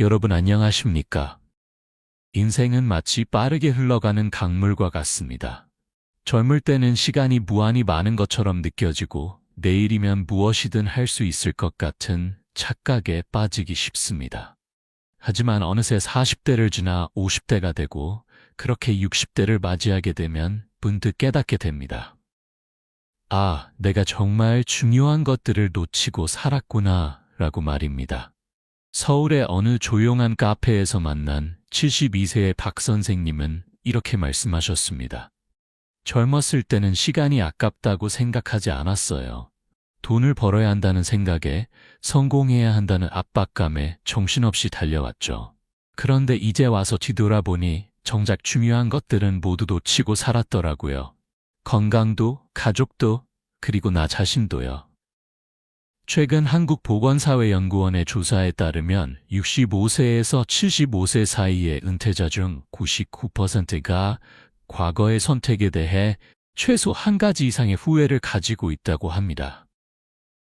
여러분 안녕하십니까? 인생은 마치 빠르게 흘러가는 강물과 같습니다. 젊을 때는 시간이 무한히 많은 것처럼 느껴지고 내일이면 무엇이든 할 수 있을 것 같은 착각에 빠지기 쉽습니다. 하지만 어느새 40대를 지나 50대가 되고 그렇게 60대를 맞이하게 되면 문득 깨닫게 됩니다. 아, 내가 정말 중요한 것들을 놓치고 살았구나 라고 말입니다. 서울의 어느 조용한 카페에서 만난 72세의 박 선생님은 이렇게 말씀하셨습니다. 젊었을 때는 시간이 아깝다고 생각하지 않았어요. 돈을 벌어야 한다는 생각에, 성공해야 한다는 압박감에 정신없이 달려왔죠. 그런데 이제 와서 뒤돌아보니 정작 중요한 것들은 모두 놓치고 살았더라고요. 건강도, 가족도, 그리고 나 자신도요. 최근 한국보건사회연구원의 조사에 따르면 65세에서 75세 사이의 은퇴자 중 99%가 과거의 선택에 대해 최소 한 가지 이상의 후회를 가지고 있다고 합니다.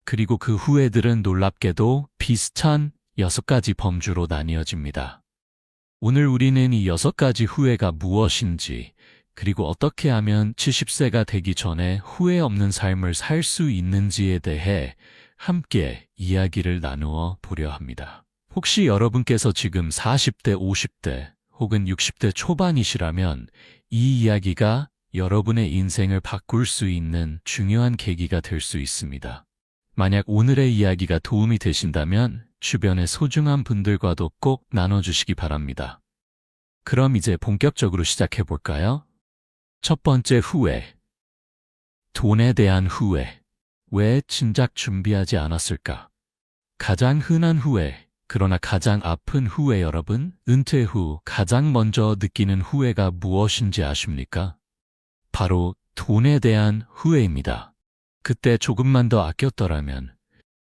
그리고 그 후회들은 놀랍게도 비슷한 6가지 범주로 나뉘어집니다. 오늘 우리는 이 6가지 후회가 무엇인지, 그리고 어떻게 하면 70세가 되기 전에 후회 없는 삶을 살 수 있는지에 대해 함께 이야기를 나누어 보려 합니다. 혹시 여러분께서 지금 40대, 50대 혹은 60대 초반이시라면 이 이야기가 여러분의 인생을 바꿀 수 있는 중요한 계기가 될 수 있습니다. 만약 오늘의 이야기가 도움이 되신다면 주변의 소중한 분들과도 꼭 나눠주시기 바랍니다. 그럼 이제 본격적으로 시작해 볼까요? 첫 번째 후회. 돈에 대한 후회. 왜 진작 준비하지 않았을까? 가장 흔한 후회, 그러나 가장 아픈 후회 여러분, 은퇴 후 가장 먼저 느끼는 후회가 무엇인지 아십니까? 바로 돈에 대한 후회입니다. 그때 조금만 더 아꼈더라면,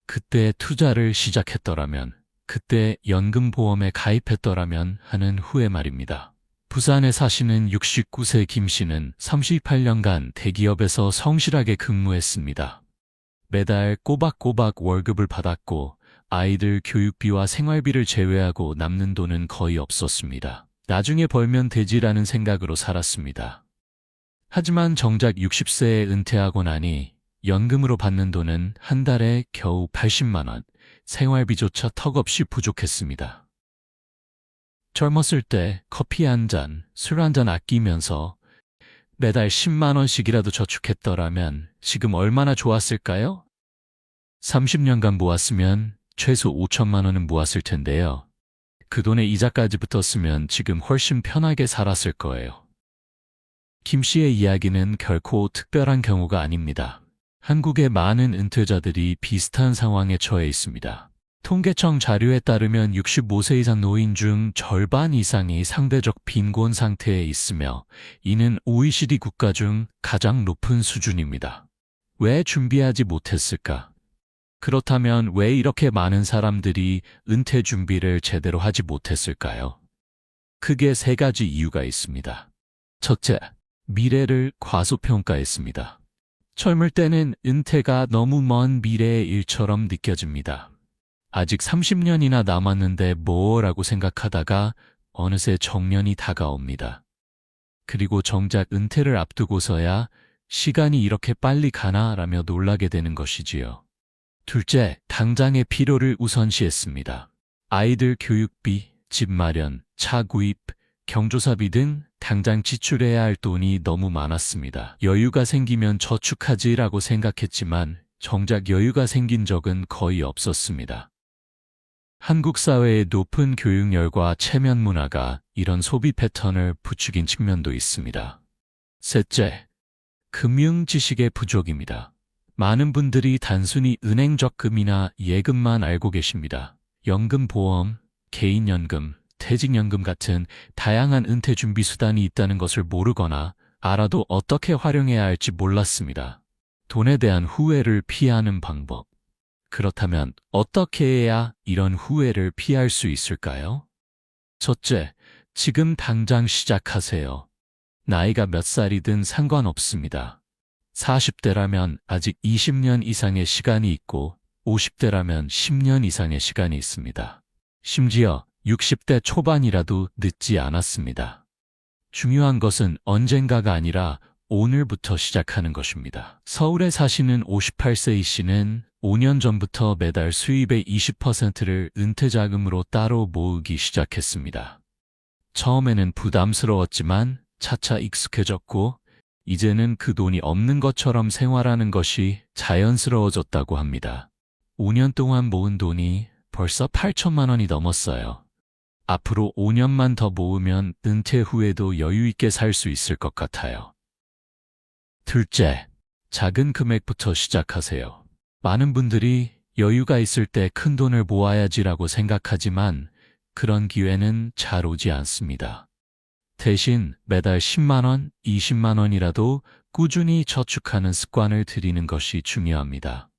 그때 투자를 시작했더라면, 그때 연금보험에 가입했더라면 하는 후회 말입니다. 부산에 사시는 69세 김 씨는 38년간 대기업에서 성실하게 근무했습니다. 매달 꼬박꼬박 월급을 받았고 아이들 교육비와 생활비를 제외하고 남는 돈은 거의 없었습니다. 나중에 벌면 되지라는 생각으로 살았습니다. 하지만 정작 60세에 은퇴하고 나니 연금으로 받는 돈은 한 달에 겨우 80만 원, 생활비조차 턱없이 부족했습니다. 젊었을 때 커피 한 잔, 술 한 잔 아끼면서 매달 10만 원씩이라도 저축했더라면 지금 얼마나 좋았을까요? 30년간 모았으면 최소 5천만 원은 모았을 텐데요. 그 돈에 이자까지 붙었으면 지금 훨씬 편하게 살았을 거예요. 김 씨의 이야기는 결코 특별한 경우가 아닙니다. 한국의 많은 은퇴자들이 비슷한 상황에 처해 있습니다. 통계청 자료에 따르면 65세 이상 노인 중 절반 이상이 상대적 빈곤 상태에 있으며 이는 OECD 국가 중 가장 높은 수준입니다. 왜 준비하지 못했을까? 그렇다면 왜 이렇게 많은 사람들이 은퇴 준비를 제대로 하지 못했을까요? 크게 3가지 이유가 있습니다. 첫째, 미래를 과소평가했습니다. 젊을 때는 은퇴가 너무 먼 미래의 일처럼 느껴집니다. 아직 30년이나 남았는데 뭐라고 생각하다가 어느새 정년이 다가옵니다. 그리고 정작 은퇴를 앞두고서야 시간이 이렇게 빨리 가나라며 놀라게 되는 것이지요. 둘째, 당장의 필요를 우선시했습니다. 아이들 교육비, 집 마련, 차 구입, 경조사비 등 당장 지출해야 할 돈이 너무 많았습니다. 여유가 생기면 저축하지라고 생각했지만 정작 여유가 생긴 적은 거의 없었습니다. 한국 사회의 높은 교육열과 체면 문화가 이런 소비 패턴을 부추긴 측면도 있습니다. 셋째, 금융 지식의 부족입니다. 많은 분들이 단순히 은행 적금이나 예금만 알고 계십니다. 연금보험, 개인연금, 퇴직연금 같은 다양한 은퇴 준비 수단이 있다는 것을 모르거나 알아도 어떻게 활용해야 할지 몰랐습니다. 돈에 대한 후회를 피하는 방법. 그렇다면 어떻게 해야 이런 후회를 피할 수 있을까요? 첫째, 지금 당장 시작하세요. 나이가 몇 살이든 상관없습니다. 40대라면 아직 20년 이상의 시간이 있고 50대라면 10년 이상의 시간이 있습니다. 심지어 60대 초반이라도 늦지 않았습니다. 중요한 것은 언젠가가 아니라 오늘부터 시작하는 것입니다. 서울에 사시는 58세 이 씨는 5년 전부터 매달 수입의 20%를 은퇴자금으로 따로 모으기 시작했습니다. 처음에는 부담스러웠지만 차차 익숙해졌고 이제는 그 돈이 없는 것처럼 생활하는 것이 자연스러워졌다고 합니다. 5년 동안 모은 돈이 벌써 8천만 원이 넘었어요. 앞으로 5년만 더 모으면 은퇴 후에도 여유 있게 살 수 있을 것 같아요. 둘째, 작은 금액부터 시작하세요. 많은 분들이 여유가 있을 때 큰 돈을 모아야지라고 생각하지만 그런 기회는 잘 오지 않습니다. 대신 매달 10만 원, 20만 원이라도 꾸준히 저축하는 습관을 들이는 것이 중요합니다.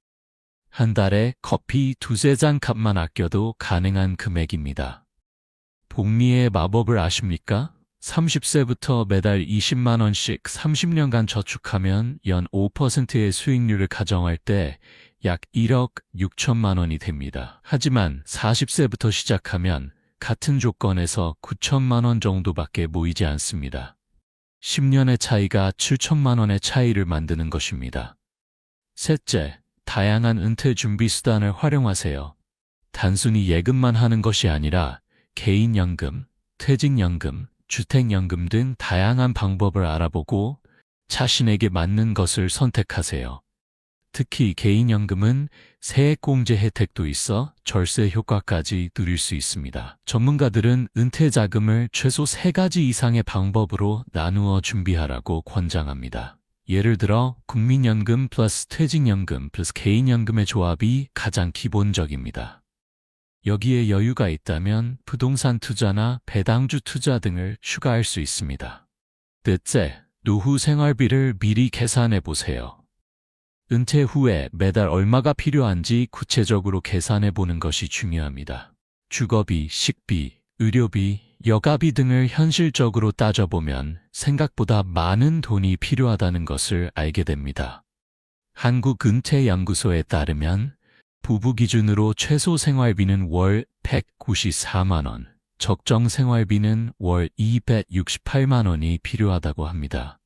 한 달에 커피 2-3잔 값만 아껴도 가능한 금액입니다. 복리의 마법을 아십니까? 30세부터 매달 20만 원씩 30년간 저축하면 연 5%의 수익률을 가정할 때 약 1억 6천만 원이 됩니다. 하지만 40세부터 시작하면 같은 조건에서 9천만 원 정도밖에 모이지 않습니다. 10년의 차이가 7천만 원의 차이를 만드는 것입니다. 셋째, 다양한 은퇴 준비 수단을 활용하세요. 단순히 예금만 하는 것이 아니라 개인연금, 퇴직연금, 주택연금 등 다양한 방법을 알아보고 자신에게 맞는 것을 선택하세요. 특히 개인연금은 세액공제 혜택도 있어 절세 효과까지 누릴 수 있습니다. 전문가들은 은퇴 자금을 최소 3가지 이상의 방법으로 나누어 준비하라고 권장합니다. 예를 들어 국민연금 플러스 퇴직연금 플러스 개인연금의 조합이 가장 기본적입니다. 여기에 여유가 있다면 부동산 투자나 배당주 투자 등을 추가할 수 있습니다. 넷째, 노후 생활비를 미리 계산해 보세요. 은퇴 후에 매달 얼마가 필요한지 구체적으로 계산해 보는 것이 중요합니다. 주거비, 식비, 의료비, 여가비 등을 현실적으로 따져보면 생각보다 많은 돈이 필요하다는 것을 알게 됩니다. 한국은퇴연구소에 따르면 부부 기준으로 최소 생활비는 월 194만 원, 적정 생활비는 월 268만 원이 필요하다고 합니다.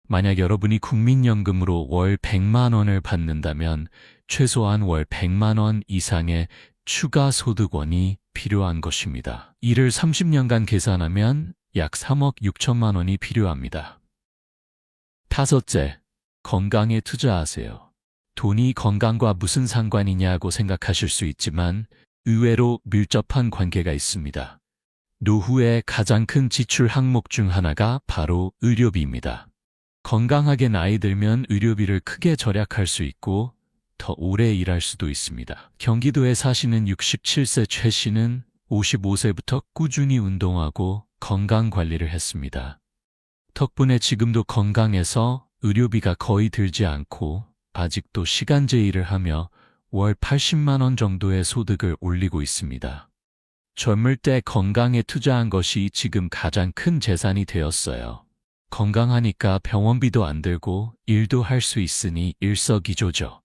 만약 여러분이 국민연금으로 월 100만 원을 받는다면 최소한 월 100만 원 이상의 추가 소득원이 필요한 것입니다. 이를 30년간 계산하면 약 3억 6천만 원이 필요합니다. 다섯째, 건강에 투자하세요. 돈이 건강과 무슨 상관이냐고 생각하실 수 있지만 의외로 밀접한 관계가 있습니다. 노후의 가장 큰 지출 항목 중 하나가 바로 의료비입니다. 건강하게 나이 들면 의료비를 크게 절약할 수 있고 더 오래 일할 수도 있습니다. 경기도에 사시는 67세 최 씨는 55세부터 꾸준히 운동하고 건강 관리를 했습니다. 덕분에 지금도 건강해서 의료비가 거의 들지 않고 아직도 시간제 일을 하며 월 80만 원 정도의 소득을 올리고 있습니다. 젊을 때 건강에 투자한 것이 지금 가장 큰 재산이 되었어요. 건강하니까 병원비도 안 들고 일도 할 수 있으니 일석이조죠.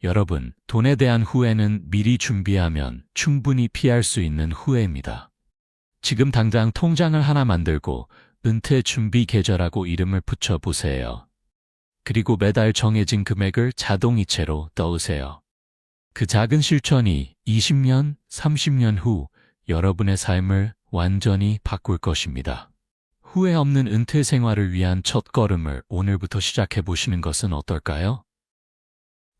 여러분, 돈에 대한 후회는 미리 준비하면 충분히 피할 수 있는 후회입니다. 지금 당장 통장을 하나 만들고 은퇴 준비 계좌라고 이름을 붙여보세요. 그리고 매달 정해진 금액을 자동이체로 넣으세요. 그 작은 실천이 20년, 30년 후 여러분의 삶을 완전히 바꿀 것입니다. 후회 없는 은퇴 생활을 위한 첫걸음을 오늘부터 시작해 보시는 것은 어떨까요?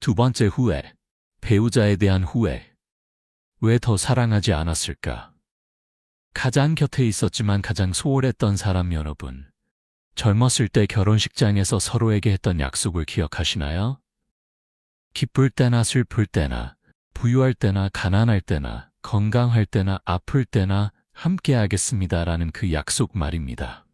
두 번째 후회, 배우자에 대한 후회. 왜 더 사랑하지 않았을까? 가장 곁에 있었지만 가장 소홀했던 사람 여러분. 젊었을 때 결혼식장에서 서로에게 했던 약속을 기억하시나요? 기쁠 때나 슬플 때나, 부유할 때나 가난할 때나, 건강할 때나 아플 때나 함께 하겠습니다라는 그 약속 말입니다.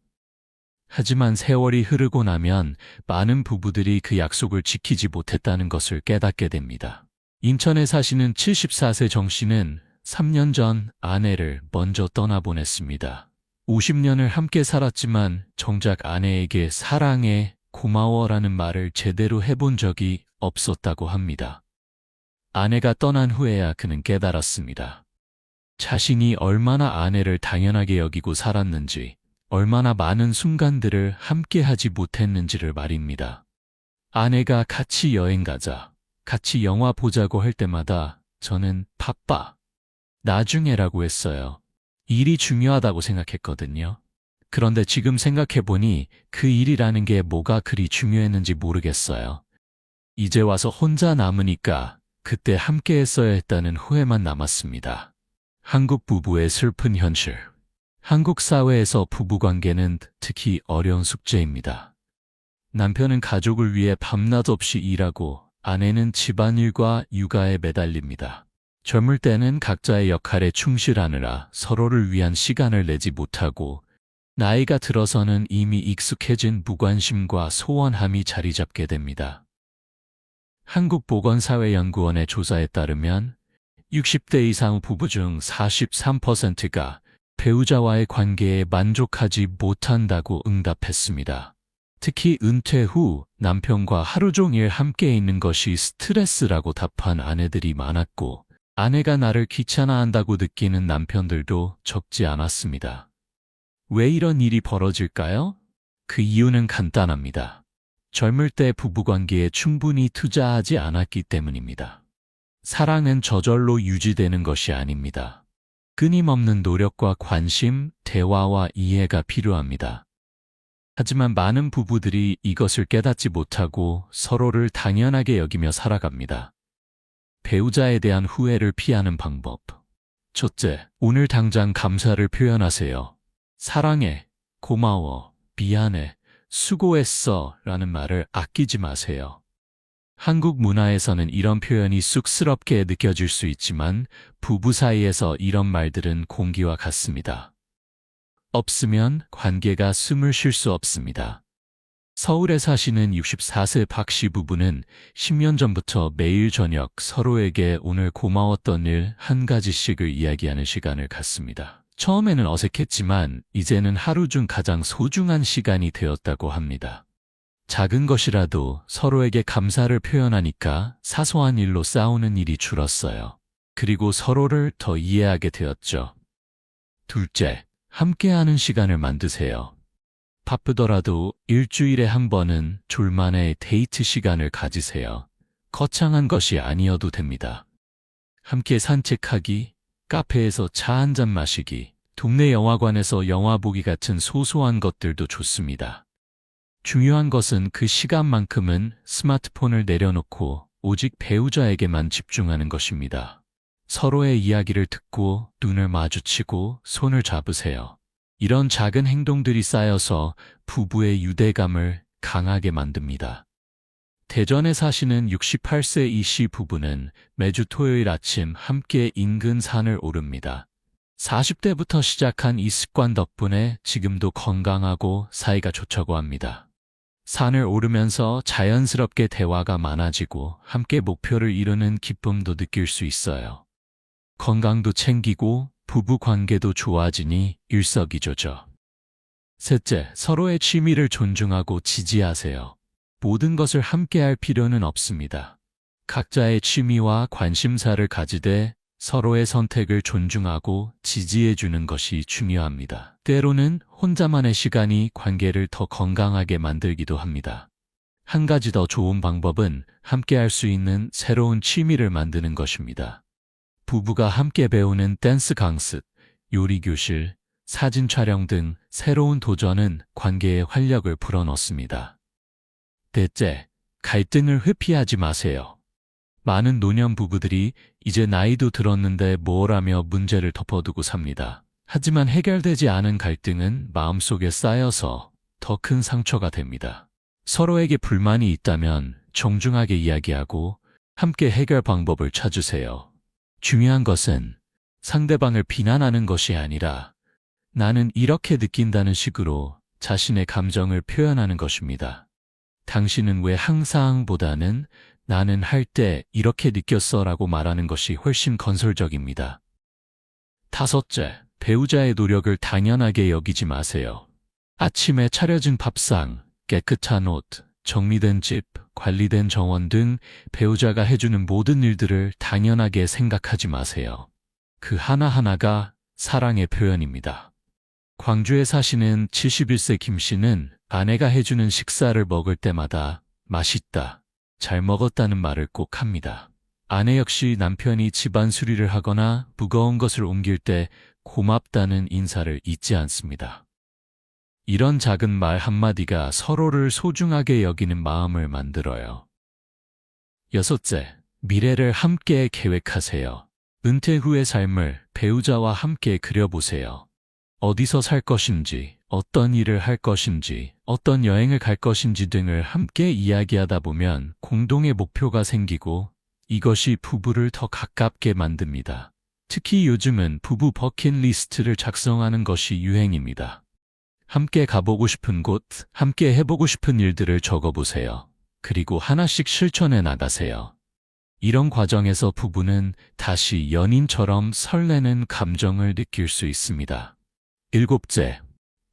하지만 세월이 흐르고 나면 많은 부부들이 그 약속을 지키지 못했다는 것을 깨닫게 됩니다. 인천에 사시는 74세 정 씨는 3년 전 아내를 먼저 떠나보냈습니다. 50년을 함께 살았지만 정작 아내에게 사랑해, 고마워라는 말을 제대로 해본 적이 없었다고 합니다. 아내가 떠난 후에야 그는 깨달았습니다. 자신이 얼마나 아내를 당연하게 여기고 살았는지, 얼마나 많은 순간들을 함께 하지 못했는지를 말입니다. 아내가 같이 여행 가자, 같이 영화 보자고 할 때마다 저는 바빠, 나중에라고 했어요. 일이 중요하다고 생각했거든요. 그런데 지금 생각해보니 그 일이라는 게 뭐가 그리 중요했는지 모르겠어요. 이제 와서 혼자 남으니까 그때 함께 했어야 했다는 후회만 남았습니다. 한국 부부의 슬픈 현실. 한국 사회에서 부부관계는 특히 어려운 숙제입니다. 남편은 가족을 위해 밤낮 없이 일하고 아내는 집안일과 육아에 매달립니다. 젊을 때는 각자의 역할에 충실하느라 서로를 위한 시간을 내지 못하고 나이가 들어서는 이미 익숙해진 무관심과 소원함이 자리 잡게 됩니다. 한국보건사회연구원의 조사에 따르면 60대 이상 부부 중 43%가 배우자와의 관계에 만족하지 못한다고 응답했습니다. 특히 은퇴 후 남편과 하루 종일 함께 있는 것이 스트레스라고 답한 아내들이 많았고, 아내가 나를 귀찮아한다고 느끼는 남편들도 적지 않았습니다. 왜 이런 일이 벌어질까요? 그 이유는 간단합니다. 젊을 때 부부관계에 충분히 투자하지 않았기 때문입니다. 사랑은 저절로 유지되는 것이 아닙니다. 끊임없는 노력과 관심, 대화와 이해가 필요합니다. 하지만 많은 부부들이 이것을 깨닫지 못하고 서로를 당연하게 여기며 살아갑니다. 배우자에 대한 후회를 피하는 방법. 첫째, 오늘 당장 감사를 표현하세요. 사랑해, 고마워, 미안해, 수고했어 라는 말을 아끼지 마세요. 한국 문화에서는 이런 표현이 쑥스럽게 느껴질 수 있지만 부부 사이에서 이런 말들은 공기와 같습니다. 없으면 관계가 숨을 쉴 수 없습니다. 서울에 사시는 64세 박씨 부부는 10년 전부터 매일 저녁 서로에게 오늘 고마웠던 일 한 가지씩을 이야기하는 시간을 갖습니다. 처음에는 어색했지만 이제는 하루 중 가장 소중한 시간이 되었다고 합니다. 작은 것이라도 서로에게 감사를 표현하니까 사소한 일로 싸우는 일이 줄었어요. 그리고 서로를 더 이해하게 되었죠. 둘째, 함께하는 시간을 만드세요. 바쁘더라도 일주일에 한 번은 둘만의 데이트 시간을 가지세요. 거창한 것이 아니어도 됩니다. 함께 산책하기, 카페에서 차 한잔 마시기, 동네 영화관에서 영화 보기 같은 소소한 것들도 좋습니다. 중요한 것은 그 시간만큼은 스마트폰을 내려놓고 오직 배우자에게만 집중하는 것입니다. 서로의 이야기를 듣고 눈을 마주치고 손을 잡으세요. 이런 작은 행동들이 쌓여서 부부의 유대감을 강하게 만듭니다. 대전에 사시는 68세 이씨 부부는 매주 토요일 아침 함께 인근 산을 오릅니다. 40대부터 시작한 이 습관 덕분에 지금도 건강하고 사이가 좋다고 합니다. 산을 오르면서 자연스럽게 대화가 많아지고 함께 목표를 이루는 기쁨도 느낄 수 있어요. 건강도 챙기고 부부 관계도 좋아지니 일석이조죠. 셋째, 서로의 취미를 존중하고 지지하세요. 모든 것을 함께할 필요는 없습니다. 각자의 취미와 관심사를 가지되 서로의 선택을 존중하고 지지해주는 것이 중요합니다. 때로는 혼자만의 시간이 관계를 더 건강하게 만들기도 합니다. 한 가지 더 좋은 방법은 함께할 수 있는 새로운 취미를 만드는 것입니다. 부부가 함께 배우는 댄스 강습, 요리 교실, 사진 촬영 등 새로운 도전은 관계에 활력을 불어넣습니다. 넷째, 갈등을 회피하지 마세요. 많은 노년 부부들이 이제 나이도 들었는데 뭘 하며 문제를 덮어두고 삽니다. 하지만 해결되지 않은 갈등은 마음속에 쌓여서 더 큰 상처가 됩니다. 서로에게 불만이 있다면 정중하게 이야기하고 함께 해결 방법을 찾으세요. 중요한 것은 상대방을 비난하는 것이 아니라 나는 이렇게 느낀다는 식으로 자신의 감정을 표현하는 것입니다. 당신은 왜 항상 보다는 나는 할 때 이렇게 느꼈어 라고 말하는 것이 훨씬 건설적입니다. 다섯째, 배우자의 노력을 당연하게 여기지 마세요. 아침에 차려진 밥상, 깨끗한 옷, 정리된 집, 관리된 정원 등 배우자가 해주는 모든 일들을 당연하게 생각하지 마세요. 그 하나하나가 사랑의 표현입니다. 광주에 사시는 71세 김 씨는 아내가 해주는 식사를 먹을 때마다 맛있다, 잘 먹었다는 말을 꼭 합니다. 아내 역시 남편이 집안 수리를 하거나 무거운 것을 옮길 때 고맙다는 인사를 잊지 않습니다. 이런 작은 말 한마디가 서로를 소중하게 여기는 마음을 만들어요. 여섯째, 미래를 함께 계획하세요. 은퇴 후의 삶을 배우자와 함께 그려보세요. 어디서 살 것인지, 어떤 일을 할 것인지, 어떤 여행을 갈 것인지 등을 함께 이야기하다 보면 공동의 목표가 생기고 이것이 부부를 더 가깝게 만듭니다. 특히 요즘은 부부 버킷리스트를 작성하는 것이 유행입니다. 함께 가보고 싶은 곳, 함께 해보고 싶은 일들을 적어보세요. 그리고 하나씩 실천해 나가세요. 이런 과정에서 부부는 다시 연인처럼 설레는 감정을 느낄 수 있습니다. 일곱째,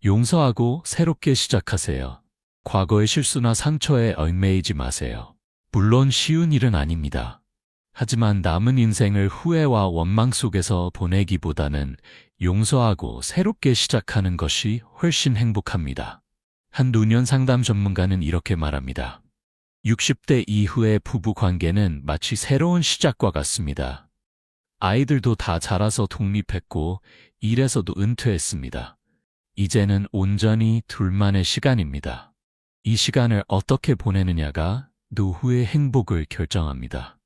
용서하고 새롭게 시작하세요. 과거의 실수나 상처에 얽매이지 마세요. 물론 쉬운 일은 아닙니다. 하지만 남은 인생을 후회와 원망 속에서 보내기보다는 용서하고 새롭게 시작하는 것이 훨씬 행복합니다. 한 노년 상담 전문가는 이렇게 말합니다. 60대 이후의 부부 관계는 마치 새로운 시작과 같습니다. 아이들도 다 자라서 독립했고 일에서도 은퇴했습니다. 이제는 온전히 둘만의 시간입니다. 이 시간을 어떻게 보내느냐가 노후의 행복을 결정합니다.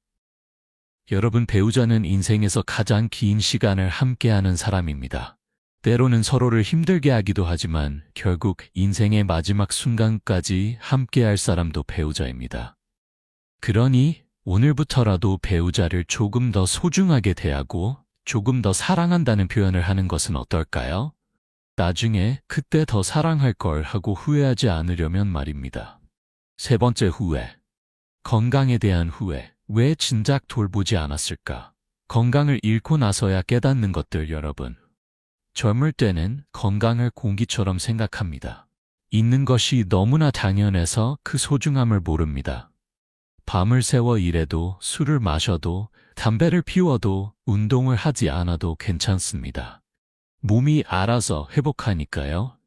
여러분, 배우자는 인생에서 가장 긴 시간을 함께하는 사람입니다. 때로는 서로를 힘들게 하기도 하지만 결국 인생의 마지막 순간까지 함께할 사람도 배우자입니다. 그러니 오늘부터라도 배우자를 조금 더 소중하게 대하고 조금 더 사랑한다는 표현을 하는 것은 어떨까요? 나중에 그때 더 사랑할 걸 하고 후회하지 않으려면 말입니다. 세 번째 후회. 건강에 대한 후회. 왜 진작 돌보지 않았을까? 건강을 잃고 나서야 깨닫는 것들 여러분. 젊을 때는 건강을 공기처럼 생각합니다. 있는 것이 너무나 당연해서 그 소중함을 모릅니다. 밤을 새워 일해도 술을 마셔도 담배를 피워도 운동을 하지 않아도 괜찮습니다. 몸이 알아서 회복하니까요.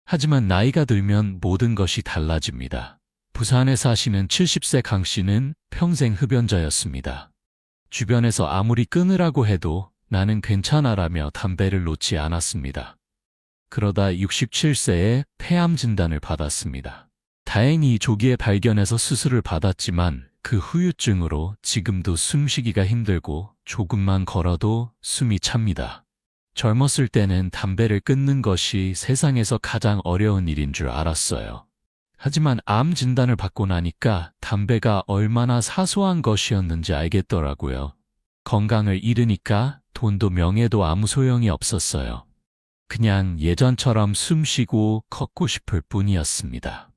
하지만 나이가 들면 모든 것이 달라집니다. 부산에 사시는 70세 강 씨는 평생 흡연자였습니다. 주변에서 아무리 끊으라고 해도 나는 괜찮아라며 담배를 놓지 않았습니다. 그러다 67세에 폐암 진단을 받았습니다. 다행히 조기에 발견해서 수술을 받았지만 그 후유증으로 지금도 숨쉬기가 힘들고 조금만 걸어도 숨이 찹니다. 젊었을 때는 담배를 끊는 것이 세상에서 가장 어려운 일인 줄 알았어요. 하지만 암 진단을 받고 나니까 담배가 얼마나 사소한 것이었는지 알겠더라고요. 건강을 잃으니까 돈도 명예도 아무 소용이 없었어요. 그냥 예전처럼 숨쉬고 걷고 싶을 뿐이었습니다.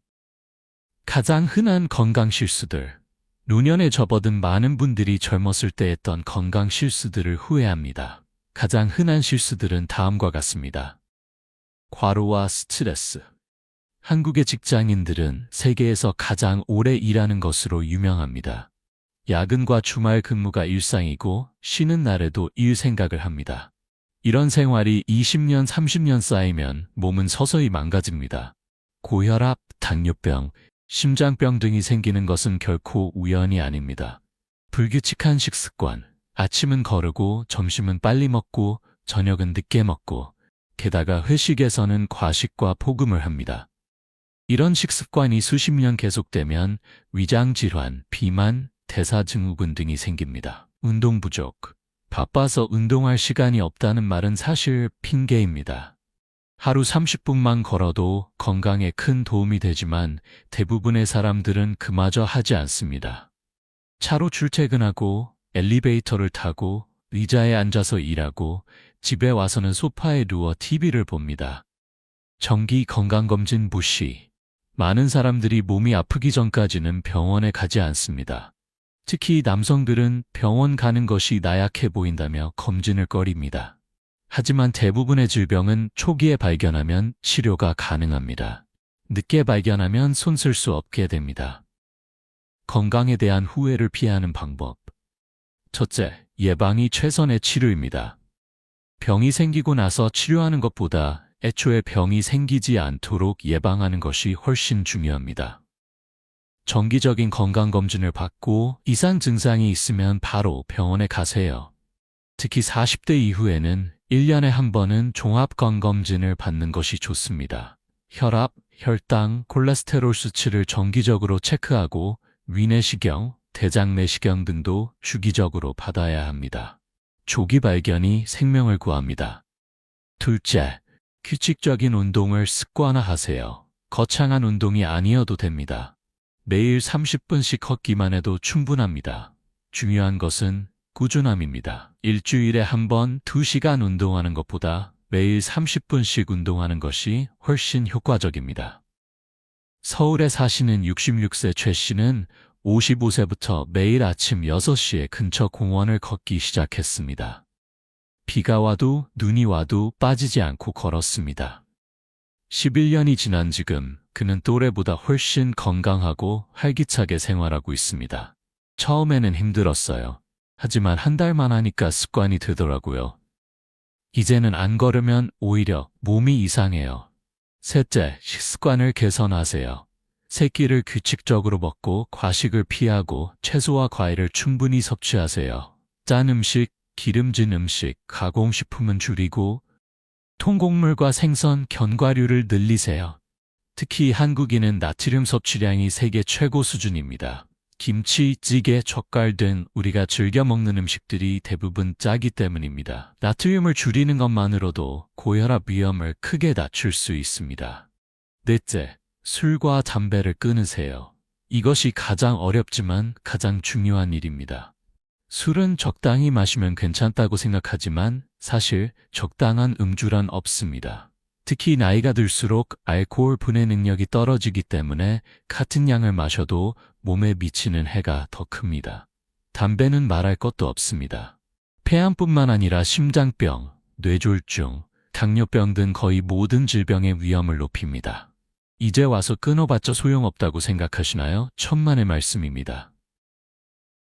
가장 흔한 건강 실수들. 노년에 접어든 많은 분들이 젊었을 때 했던 건강 실수들을 후회합니다. 가장 흔한 실수들은 다음과 같습니다. 과로와 스트레스. 한국의 직장인들은 세계에서 가장 오래 일하는 것으로 유명합니다. 야근과 주말 근무가 일상이고 쉬는 날에도 일 생각을 합니다. 이런 생활이 20년, 30년 쌓이면 몸은 서서히 망가집니다. 고혈압, 당뇨병, 심장병 등이 생기는 것은 결코 우연이 아닙니다. 불규칙한 식습관, 아침은 거르고 점심은 빨리 먹고 저녁은 늦게 먹고 게다가 회식에서는 과식과 폭음을 합니다. 이런 식습관이 수십 년 계속되면 위장질환, 비만, 대사증후군 등이 생깁니다. 운동 부족. 바빠서 운동할 시간이 없다는 말은 사실 핑계입니다. 하루 30분만 걸어도 건강에 큰 도움이 되지만 대부분의 사람들은 그마저 하지 않습니다. 차로 출퇴근하고 엘리베이터를 타고 의자에 앉아서 일하고 집에 와서는 소파에 누워 TV를 봅니다. 정기 건강검진 무시. 많은 사람들이 몸이 아프기 전까지는 병원에 가지 않습니다. 특히 남성들은 병원 가는 것이 나약해 보인다며 검진을 꺼립니다. 하지만 대부분의 질병은 초기에 발견하면 치료가 가능합니다. 늦게 발견하면 손 쓸 수 없게 됩니다. 건강에 대한 후회를 피하는 방법. 첫째, 예방이 최선의 치료입니다. 병이 생기고 나서 치료하는 것보다 애초에 병이 생기지 않도록 예방하는 것이 훨씬 중요합니다. 정기적인 건강검진을 받고 이상 증상이 있으면 바로 병원에 가세요. 특히 40대 이후에는 1년에 한 번은 종합건검진을 받는 것이 좋습니다. 혈압, 혈당, 콜레스테롤 수치를 정기적으로 체크하고 위내시경, 대장내시경 등도 주기적으로 받아야 합니다. 조기 발견이 생명을 구합니다. 둘째, 규칙적인 운동을 습관화하세요. 거창한 운동이 아니어도 됩니다. 매일 30분씩 걷기만 해도 충분합니다. 중요한 것은 꾸준함입니다. 일주일에 한 번 2시간 운동하는 것보다 매일 30분씩 운동하는 것이 훨씬 효과적입니다. 서울에 사시는 66세 최 씨는 55세부터 매일 아침 6시에 근처 공원을 걷기 시작했습니다. 비가 와도 눈이 와도 빠지지 않고 걸었습니다. 11년이 지난 지금 그는 또래보다 훨씬 건강하고 활기차게 생활하고 있습니다. 처음에는 힘들었어요. 하지만 한 달만 하니까 습관이 되더라고요. 이제는 안 걸으면 오히려 몸이 이상해요. 셋째, 식습관을 개선하세요. 새끼를 규칙적으로 먹고 과식을 피하고 채소와 과일을 충분히 섭취하세요. 짠 음식, 기름진 음식, 가공식품은 줄이고 통곡물과 생선, 견과류를 늘리세요. 특히 한국인은 나트륨 섭취량이 세계 최고 수준입니다. 김치, 찌개, 젓갈 등 우리가 즐겨 먹는 음식들이 대부분 짜기 때문입니다. 나트륨을 줄이는 것만으로도 고혈압 위험을 크게 낮출 수 있습니다. 넷째, 술과 담배를 끊으세요. 이것이 가장 어렵지만 가장 중요한 일입니다. 술은 적당히 마시면 괜찮다고 생각하지만 사실 적당한 음주란 없습니다. 특히 나이가 들수록 알코올 분해 능력이 떨어지기 때문에 같은 양을 마셔도 몸에 미치는 해가 더 큽니다. 담배는 말할 것도 없습니다. 폐암뿐만 아니라 심장병, 뇌졸중, 당뇨병 등 거의 모든 질병의 위험을 높입니다. 이제 와서 끊어봤자 소용없다고 생각하시나요? 천만의 말씀입니다.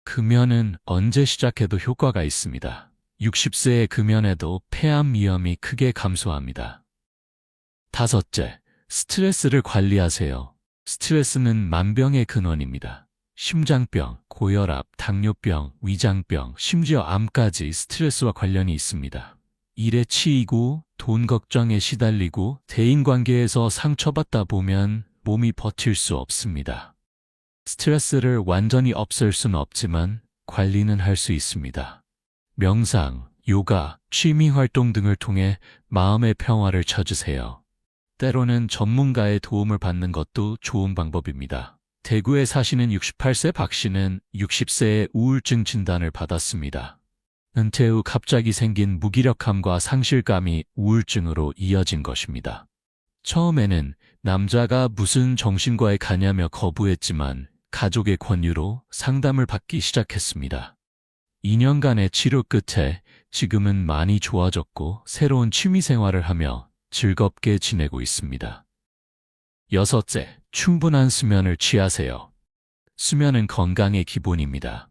금연은 언제 시작해도 효과가 있습니다. 60세에 금연해도 폐암 위험이 크게 감소합니다. 다섯째, 스트레스를 관리하세요. 스트레스는 만병의 근원입니다. 심장병, 고혈압, 당뇨병, 위장병, 심지어 암까지 스트레스와 관련이 있습니다. 일에 치이고 돈 걱정에 시달리고 대인관계에서 상처받다 보면 몸이 버틸 수 없습니다. 스트레스를 완전히 없앨 수는 없지만 관리는 할 수 있습니다. 명상, 요가, 취미활동 등을 통해 마음의 평화를 찾으세요. 때로는 전문가의 도움을 받는 것도 좋은 방법입니다. 대구에 사시는 68세 박 씨는 60세에 우울증 진단을 받았습니다. 은퇴 후 갑자기 생긴 무기력함과 상실감이 우울증으로 이어진 것입니다. 처음에는 남자가 무슨 정신과에 가냐며 거부했지만 가족의 권유로 상담을 받기 시작했습니다. 2년간의 치료 끝에 지금은 많이 좋아졌고 새로운 취미 생활을 하며 즐겁게 지내고 있습니다. 여섯째, 충분한 수면을 취하세요. 수면은 건강의 기본입니다.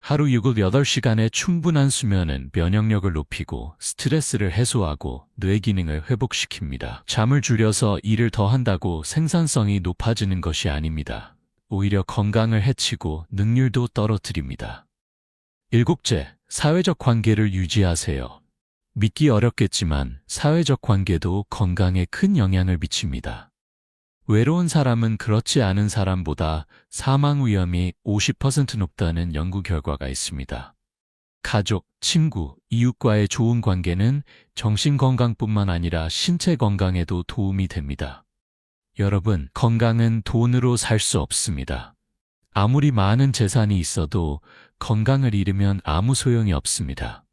하루 6, 8시간의 충분한 수면은 면역력을 높이고 스트레스를 해소하고 뇌 기능을 회복시킵니다. 잠을 줄여서 일을 더 한다고 생산성이 높아지는 것이 아닙니다. 오히려 건강을 해치고 능률도 떨어뜨립니다. 일곱째, 사회적 관계를 유지하세요. 믿기 어렵겠지만 사회적 관계도 건강에 큰 영향을 미칩니다. 외로운 사람은 그렇지 않은 사람보다 사망 위험이 50% 높다는 연구 결과가 있습니다. 가족, 친구, 이웃과의 좋은 관계는 정신 건강뿐만 아니라 신체 건강에도 도움이 됩니다. 여러분, 건강은 돈으로 살 수 없습니다. 아무리 많은 재산이 있어도 건강을 잃으면 아무 소용이 없습니다.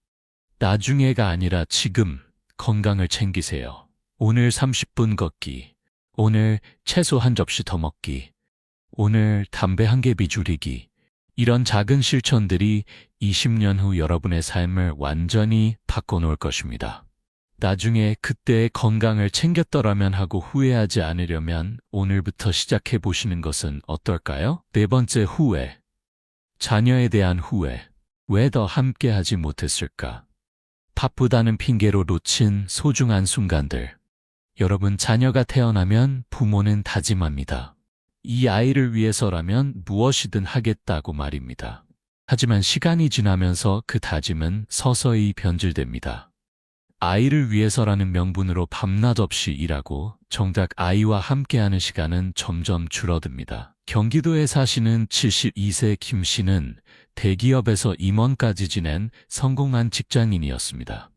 나중에가 아니라 지금 건강을 챙기세요. 오늘 30분 걷기, 오늘 채소 한 접시 더 먹기, 오늘 담배 한 개비 줄이기. 이런 작은 실천들이 20년 후 여러분의 삶을 완전히 바꿔놓을 것입니다. 나중에 그때의 건강을 챙겼더라면 하고 후회하지 않으려면 오늘부터 시작해 보시는 것은 어떨까요? 네 번째, 후회. 자녀에 대한 후회. 왜 더 함께 하지 못했을까? 바쁘다는 핑계로 놓친 소중한 순간들. 여러분, 자녀가 태어나면 부모는 다짐합니다. 이 아이를 위해서라면 무엇이든 하겠다고 말입니다. 하지만 시간이 지나면서 그 다짐은 서서히 변질됩니다. 아이를 위해서라는 명분으로 밤낮 없이 일하고 정작 아이와 함께하는 시간은 점점 줄어듭니다. 경기도에 사시는 72세 김 씨는 대기업에서 임원까지 지낸 성공한 직장인이었습니다.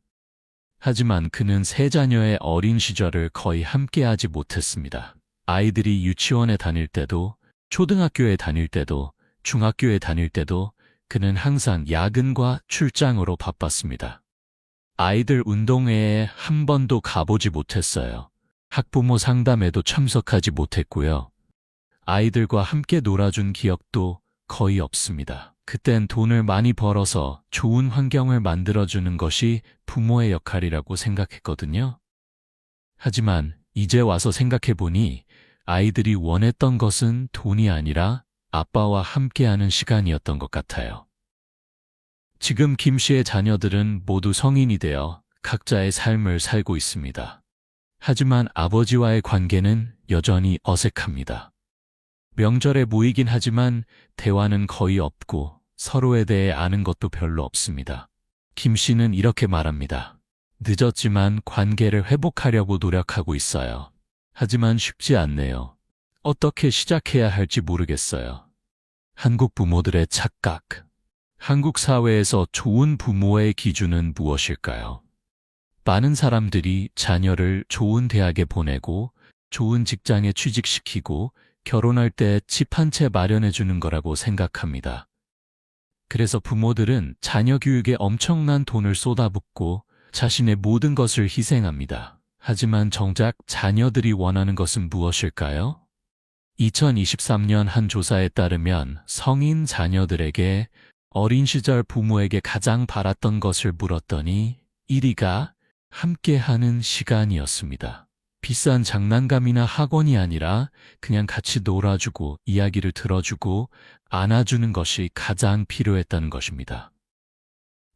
하지만 그는 세 자녀의 어린 시절을 거의 함께하지 못했습니다. 아이들이 유치원에 다닐 때도, 초등학교에 다닐 때도, 중학교에 다닐 때도 그는 항상 야근과 출장으로 바빴습니다. 아이들 운동회에 한 번도 가보지 못했어요. 학부모 상담에도 참석하지 못했고요. 아이들과 함께 놀아준 기억도 거의 없습니다. 그땐 돈을 많이 벌어서 좋은 환경을 만들어주는 것이 부모의 역할이라고 생각했거든요. 하지만 이제 와서 생각해보니 아이들이 원했던 것은 돈이 아니라 아빠와 함께하는 시간이었던 것 같아요. 지금 김 씨의 자녀들은 모두 성인이 되어 각자의 삶을 살고 있습니다. 하지만 아버지와의 관계는 여전히 어색합니다. 명절에 모이긴 하지만 대화는 거의 없고 서로에 대해 아는 것도 별로 없습니다. 김 씨는 이렇게 말합니다. 늦었지만 관계를 회복하려고 노력하고 있어요. 하지만 쉽지 않네요. 어떻게 시작해야 할지 모르겠어요. 한국 부모들의 착각. 한국 사회에서 좋은 부모의 기준은 무엇일까요? 많은 사람들이 자녀를 좋은 대학에 보내고 좋은 직장에 취직시키고 결혼할 때 집 한 채 마련해 주는 거라고 생각합니다. 그래서 부모들은 자녀 교육에 엄청난 돈을 쏟아붓고 자신의 모든 것을 희생합니다. 하지만 정작 자녀들이 원하는 것은 무엇일까요? 2023년 한 조사에 따르면 성인 자녀들에게 어린 시절 부모에게 가장 바랐던 것을 물었더니 1위가 함께하는 시간이었습니다. 비싼 장난감이나 학원이 아니라 그냥 같이 놀아주고 이야기를 들어주고 안아주는 것이 가장 필요했다는 것입니다.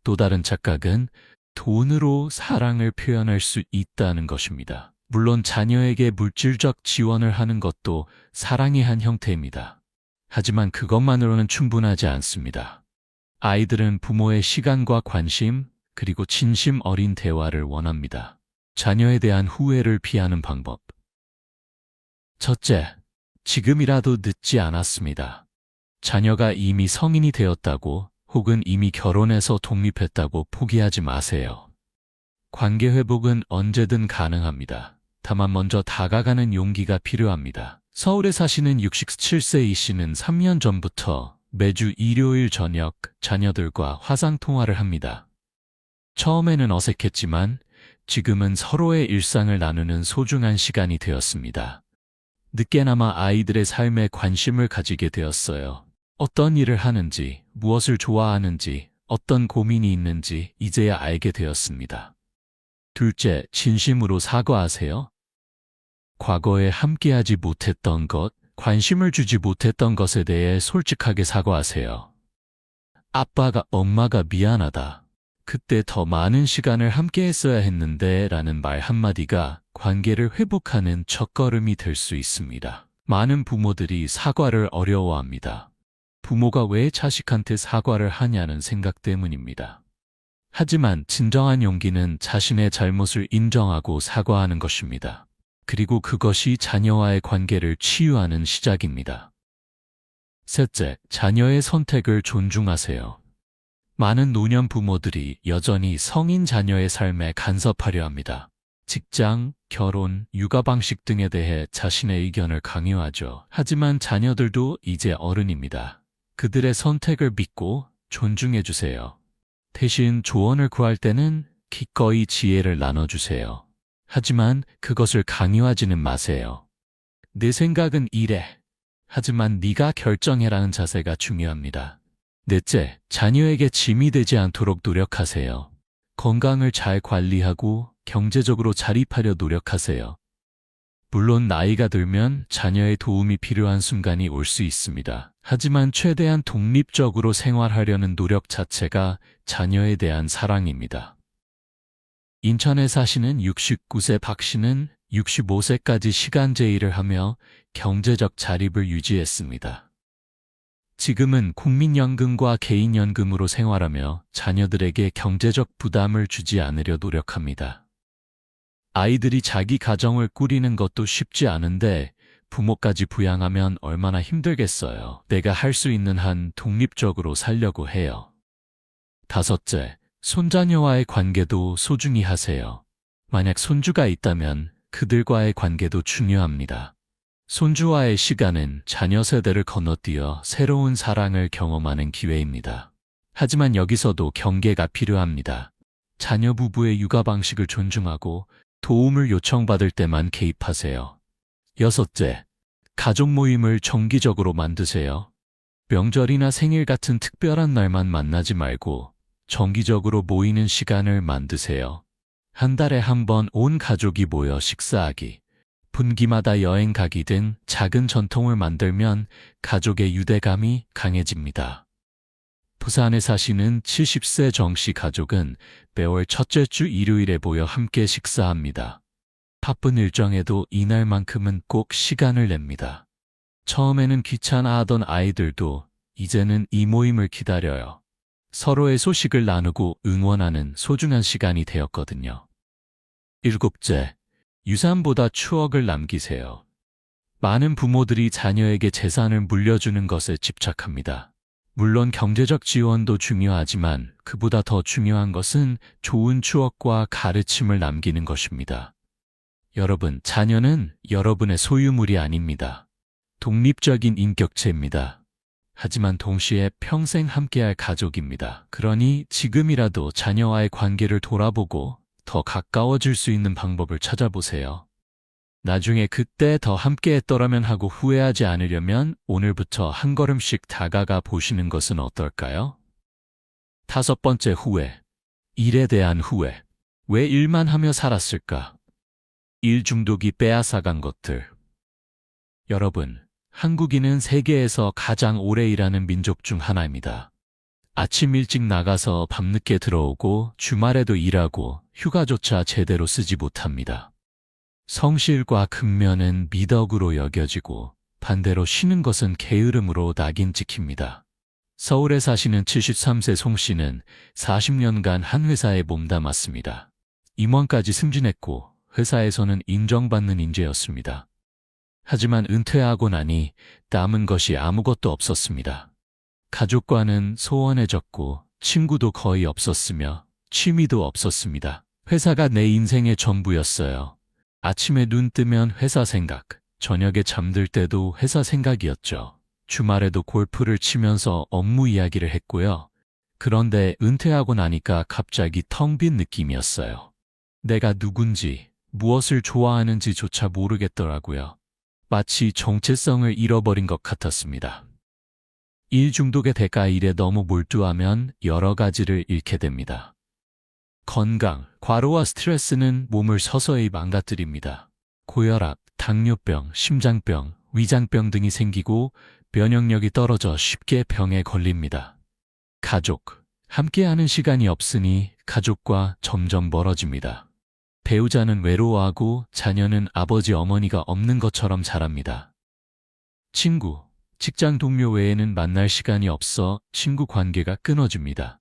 또 다른 착각은 돈으로 사랑을 표현할 수 있다는 것입니다. 물론 자녀에게 물질적 지원을 하는 것도 사랑의 한 형태입니다. 하지만 그것만으로는 충분하지 않습니다. 아이들은 부모의 시간과 관심, 그리고 진심 어린 대화를 원합니다. 자녀에 대한 후회를 피하는 방법. 첫째, 지금이라도 늦지 않았습니다. 자녀가 이미 성인이 되었다고 혹은 이미 결혼해서 독립했다고 포기하지 마세요. 관계 회복은 언제든 가능합니다. 다만 먼저 다가가는 용기가 필요합니다. 서울에 사시는 67세 이 씨는 3년 전부터 매주 일요일 저녁 자녀들과 화상통화를 합니다. 처음에는 어색했지만 지금은 서로의 일상을 나누는 소중한 시간이 되었습니다. 늦게나마 아이들의 삶에 관심을 가지게 되었어요. 어떤 일을 하는지, 무엇을 좋아하는지, 어떤 고민이 있는지 이제야 알게 되었습니다. 둘째, 진심으로 사과하세요. 과거에 함께하지 못했던 것, 관심을 주지 못했던 것에 대해 솔직하게 사과하세요. 아빠가 엄마가 미안하다. 그때 더 많은 시간을 함께 했어야 했는데 라는 말 한마디가 관계를 회복하는 첫걸음이 될 수 있습니다. 많은 부모들이 사과를 어려워합니다. 부모가 왜 자식한테 사과를 하냐는 생각 때문입니다. 하지만 진정한 용기는 자신의 잘못을 인정하고 사과하는 것입니다. 그리고 그것이 자녀와의 관계를 치유하는 시작입니다. 셋째, 자녀의 선택을 존중하세요. 많은 노년 부모들이 여전히 성인 자녀의 삶에 간섭하려 합니다. 직장, 결혼, 육아 방식 등에 대해 자신의 의견을 강요하죠. 하지만 자녀들도 이제 어른입니다. 그들의 선택을 믿고 존중해 주세요. 대신 조언을 구할 때는 기꺼이 지혜를 나눠주세요. 하지만 그것을 강요하지는 마세요. 내 생각은 이래. 하지만 네가 결정해라는 자세가 중요합니다. 넷째, 자녀에게 짐이 되지 않도록 노력하세요. 건강을 잘 관리하고 경제적으로 자립하려 노력하세요. 물론 나이가 들면 자녀의 도움이 필요한 순간이 올 수 있습니다. 하지만 최대한 독립적으로 생활하려는 노력 자체가 자녀에 대한 사랑입니다. 인천에 사시는 69세 박 씨는 65세까지 시간제 일을 하며 경제적 자립을 유지했습니다. 지금은 국민연금과 개인연금으로 생활하며 자녀들에게 경제적 부담을 주지 않으려 노력합니다. 아이들이 자기 가정을 꾸리는 것도 쉽지 않은데 부모까지 부양하면 얼마나 힘들겠어요. 내가 할 수 있는 한 독립적으로 살려고 해요. 5째, 손자녀와의 관계도 소중히 하세요. 만약 손주가 있다면 그들과의 관계도 중요합니다. 손주와의 시간은 자녀 세대를 건너뛰어 새로운 사랑을 경험하는 기회입니다. 하지만 여기서도 경계가 필요합니다. 자녀 부부의 육아 방식을 존중하고 도움을 요청받을 때만 개입하세요. 6째, 가족 모임을 정기적으로 만드세요. 명절이나 생일 같은 특별한 날만 만나지 말고 정기적으로 모이는 시간을 만드세요. 한 달에 한 번 온 가족이 모여 식사하기, 분기마다 여행 가기 등 작은 전통을 만들면 가족의 유대감이 강해집니다. 부산에 사시는 70세 정씨 가족은 매월 첫째 주 일요일에 모여 함께 식사합니다. 바쁜 일정에도 이날만큼은 꼭 시간을 냅니다. 처음에는 귀찮아하던 아이들도 이제는 이 모임을 기다려요. 서로의 소식을 나누고 응원하는 소중한 시간이 되었거든요. 7째, 유산보다 추억을 남기세요. 많은 부모들이 자녀에게 재산을 물려주는 것에 집착합니다. 물론 경제적 지원도 중요하지만 그보다 더 중요한 것은 좋은 추억과 가르침을 남기는 것입니다. 여러분, 자녀는 여러분의 소유물이 아닙니다. 독립적인 인격체입니다. 하지만 동시에 평생 함께할 가족입니다. 그러니 지금이라도 자녀와의 관계를 돌아보고 더 가까워질 수 있는 방법을 찾아보세요. 나중에 그때 더 함께했더라면 하고 후회하지 않으려면 오늘부터 한 걸음씩 다가가 보시는 것은 어떨까요? 5번째, 후회. 일에 대한 후회. 왜 일만 하며 살았을까? 일 중독이 빼앗아간 것들. 여러분, 한국인은 세계에서 가장 오래 일하는 민족 중 하나입니다. 아침 일찍 나가서 밤늦게 들어오고 주말에도 일하고 휴가조차 제대로 쓰지 못합니다. 성실과 근면은 미덕으로 여겨지고 반대로 쉬는 것은 게으름으로 낙인 찍힙니다. 서울에 사시는 73세 송 씨는 40년간 한 회사에 몸담았습니다. 임원까지 승진했고 회사에서는 인정받는 인재였습니다. 하지만 은퇴하고 나니 남은 것이 아무것도 없었습니다. 가족과는 소원해졌고 친구도 거의 없었으며 취미도 없었습니다. 회사가 내 인생의 전부였어요. 아침에 눈 뜨면 회사 생각, 저녁에 잠들 때도 회사 생각이었죠. 주말에도 골프를 치면서 업무 이야기를 했고요. 그런데 은퇴하고 나니까 갑자기 텅 빈 느낌이었어요. 내가 누군지, 무엇을 좋아하는지조차 모르겠더라고요. 마치 정체성을 잃어버린 것 같았습니다. 일 중독의 대가 일에 너무 몰두하면 여러 가지를 잃게 됩니다. 건강, 과로와 스트레스는 몸을 서서히 망가뜨립니다. 고혈압, 당뇨병, 심장병, 위장병 등이 생기고 면역력이 떨어져 쉽게 병에 걸립니다. 가족, 함께하는 시간이 없으니 가족과 점점 멀어집니다. 배우자는 외로워하고 자녀는 아버지 어머니가 없는 것처럼 자랍니다. 친구, 직장 동료 외에는 만날 시간이 없어 친구 관계가 끊어집니다.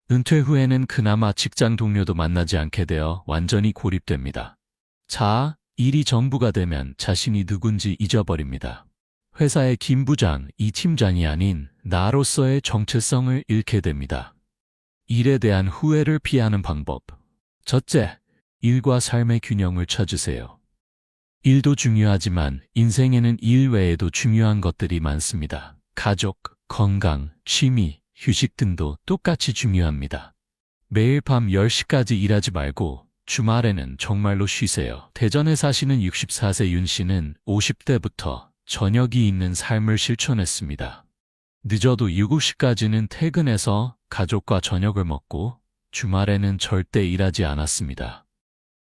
은퇴 후에는 그나마 직장 동료도 만나지 않게 되어 완전히 고립됩니다. 자, 일이 전부가 되면 자신이 누군지 잊어버립니다. 회사의 김 부장, 이 팀장이 아닌 나로서의 정체성을 잃게 됩니다. 일에 대한 후회를 피하는 방법. 첫째, 일과 삶의 균형을 찾으세요. 일도 중요하지만 인생에는 일 외에도 중요한 것들이 많습니다. 가족, 건강, 취미, 휴식 등도 똑같이 중요합니다. 매일 밤 10시까지 일하지 말고 주말에는 정말로 쉬세요. 대전에 사시는 64세 윤 씨는 50대부터 저녁이 있는 삶을 실천했습니다. 늦어도 7시까지는 퇴근해서 가족과 저녁을 먹고 주말에는 절대 일하지 않았습니다.